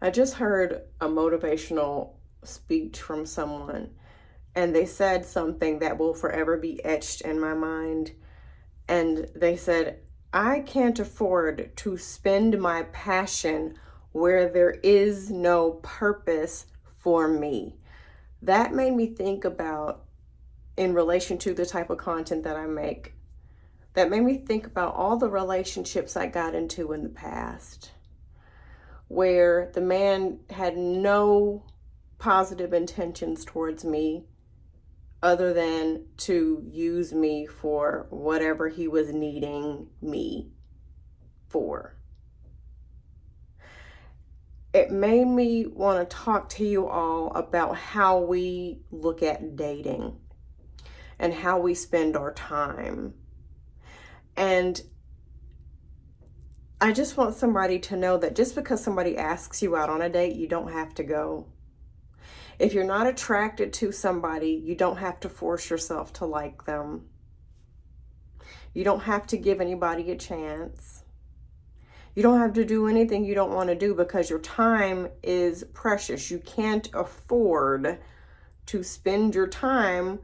I just heard a motivational speech from someone, and they said something that will forever be etched in my mind. And they said, I can't afford to spend my passion where there is no purpose for me. That made me think about, in relation to the type of content that I make, that made me think about all the relationships I got into in the past where the man had no positive intentions towards me other than to use me for whatever he was needing me for. It made me want to talk to you all about how we look at dating and how we spend our time. And I just want somebody to know that just because somebody asks you out on a date, you don't have to go. If you're not attracted to somebody, you don't have to force yourself to like them. You don't have to give anybody a chance. You don't have to do anything you don't want to do because your time is precious. You can't afford to spend your time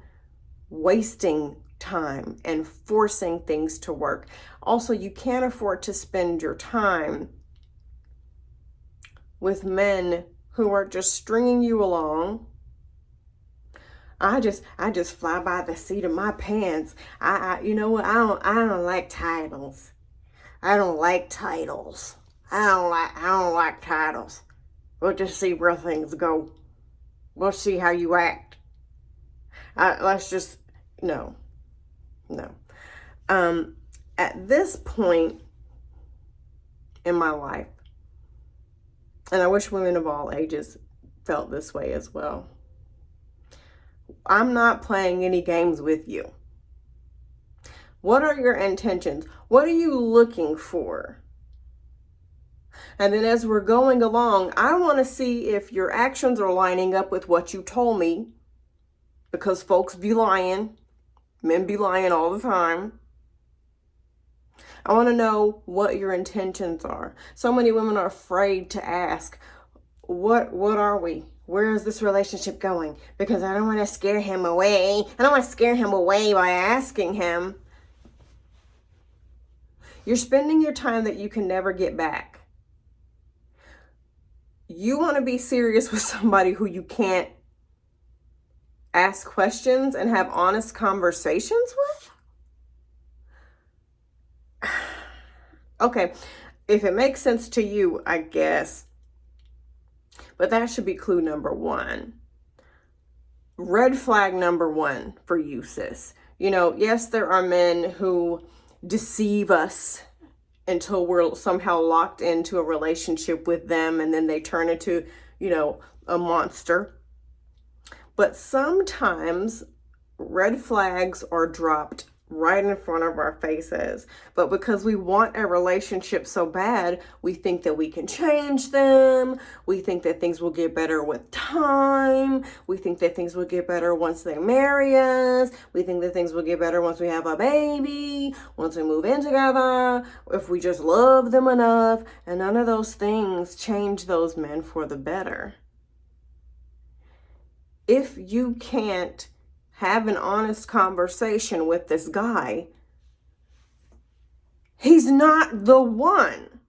wasting time and forcing things to work. Also, you can't afford to spend your time with men who are just stringing you along. I just fly by the seat of my pants. You know what? I don't like titles. I don't like titles. I don't like titles. We'll just see where things go. We'll see how you act. Let's just no. At this point in my life, and I wish women of all ages felt this way as well, I'm not playing any games with you. What are your intentions? What are you looking for? And then as we're going along, I want to see if your actions are lining up with what you told me, because folks be lying. Men be lying all the time. I want to know what your intentions are. So many women are afraid to ask, what are we? Where is this relationship going? Because I don't want to scare him away. I don't want to scare him away by asking him. You're spending your time that you can never get back. You want to be serious with somebody who you can't ask questions and have honest conversations with? Okay, if it makes sense to you, I guess. But that should be clue number one. Red flag number one for you, sis. You know, yes, there are men who deceive us until we're somehow locked into a relationship with them, and then they turn into, a monster. But sometimes red flags are dropped right in front of our faces. But because we want a relationship so bad, we think that we can change them. We think that things will get better with time. We think that things will get better once they marry us. We think that things will get better once we have a baby, once we move in together, if we just love them enough. And none of those things change those men for the better. If you can't have an honest conversation with this guy, he's not the one.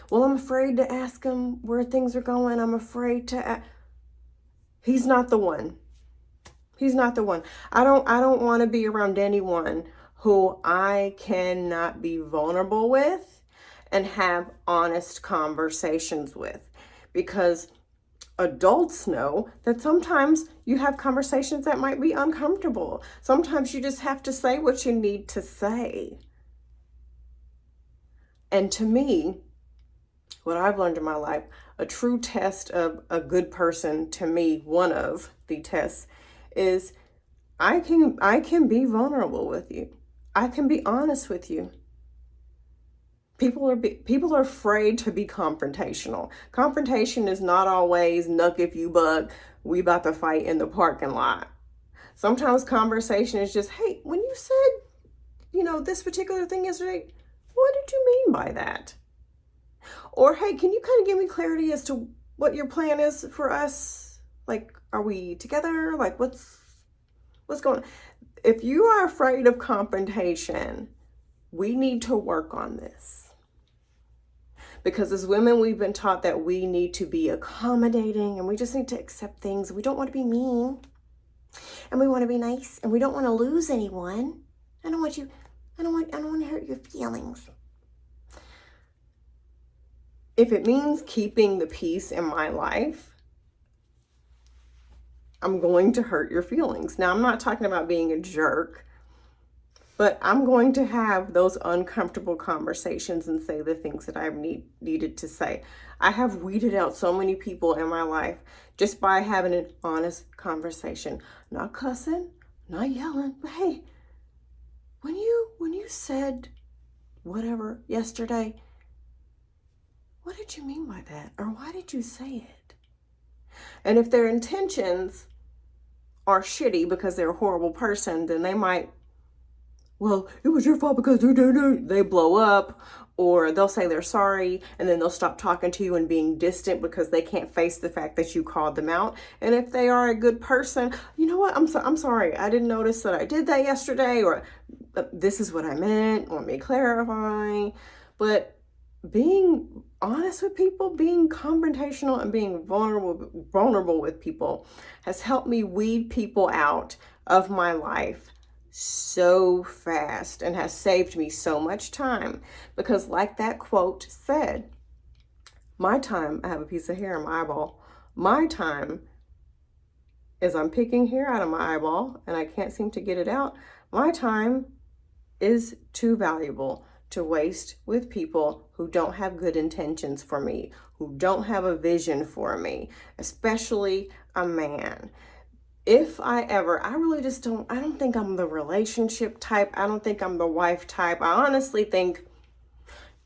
Well, I'm afraid to ask him where things are going. I'm afraid to he's not the one. He's not the one. I don't want to be around anyone who I cannot be vulnerable with and have honest conversations with, because adults know that sometimes you have conversations that might be uncomfortable. Sometimes you just have to say what you need to say. And to me, what I've learned in my life, a true test of a good person, to me, one of the tests is I can be vulnerable with you. I can be honest with you. People are afraid to be confrontational. Confrontation is not always knuck if you buck, we about to fight in the parking lot. Sometimes conversation is just, hey, when you said, this particular thing yesterday, what did you mean by that? Or, hey, can you kind of give me clarity as to what your plan is for us? Like, are we together? Like, what's going on? If you are afraid of confrontation, we need to work on this. Because as women, we've been taught that we need to be accommodating and we just need to accept things. We don't want to be mean and we want to be nice and we don't want to lose anyone. I don't want to hurt your feelings. If it means keeping the peace in my life, I'm going to hurt your feelings. Now, I'm not talking about being a jerk, but I'm going to have those uncomfortable conversations and say the things that I've needed to say. I have weeded out so many people in my life just by having an honest conversation. Not cussing, not yelling, but hey, when you said whatever yesterday, what did you mean by that? Or why did you say it? And if their intentions are shitty because they're a horrible person, then they might, well, it was your fault because they blow up, or they'll say they're sorry and then they'll stop talking to you and being distant because they can't face the fact that you called them out. And if they are a good person, you know what? I'm sorry. I didn't notice that I did that yesterday, or this is what I meant. Let me clarify. But being honest with people, being confrontational and being vulnerable with people has helped me weed people out of my life so fast and has saved me so much time. Because like that quote said, my time, I have a piece of hair in my eyeball, my time is I'm picking hair out of my eyeball and I can't seem to get it out. My time is too valuable to waste with people who don't have good intentions for me, who don't have a vision for me, especially a man. If I really just don't, I don't think I'm the relationship type. I don't think I'm the wife type. I honestly think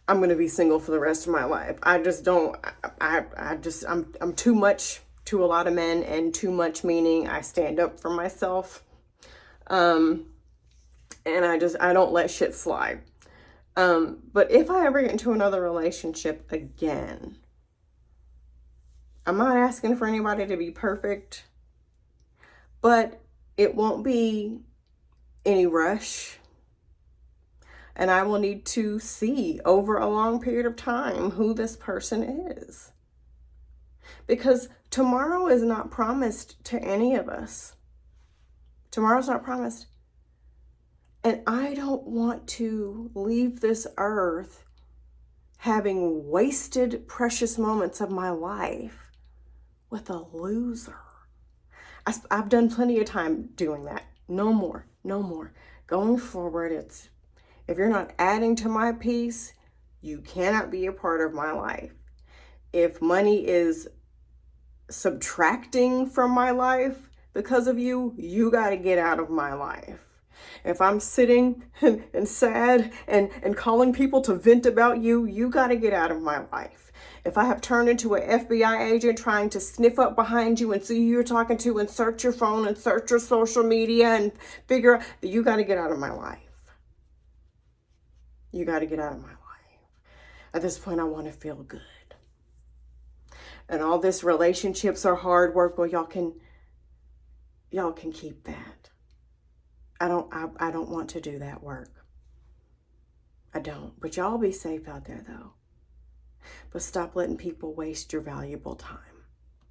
I'm going to be single for the rest of my life. I just don't, I'm too much to a lot of men, and too much meaning I stand up for myself. And I don't let shit slide. But if I ever get into another relationship again, I'm not asking for anybody to be perfect, but it won't be any rush. And I will need to see over a long period of time who this person is. Because tomorrow is not promised to any of us. Tomorrow's not promised. And I don't want to leave this earth having wasted precious moments of my life with a loser. I've done plenty of time doing that. No more. Going forward, if you're not adding to my peace, you cannot be a part of my life. If money is subtracting from my life because of you, you got to get out of my life. If I'm sitting and sad and calling people to vent about you, you got to get out of my life. If I have turned into an FBI agent trying to sniff up behind you and see who you're talking to and search your phone and search your social media and figure out, you got to get out of my life. You got to get out of my life. At this point, I want to feel good. And all this relationships are hard work. Well, y'all can keep that. I don't want to do that work. I don't. But y'all be safe out there, though. But stop letting people waste your valuable time.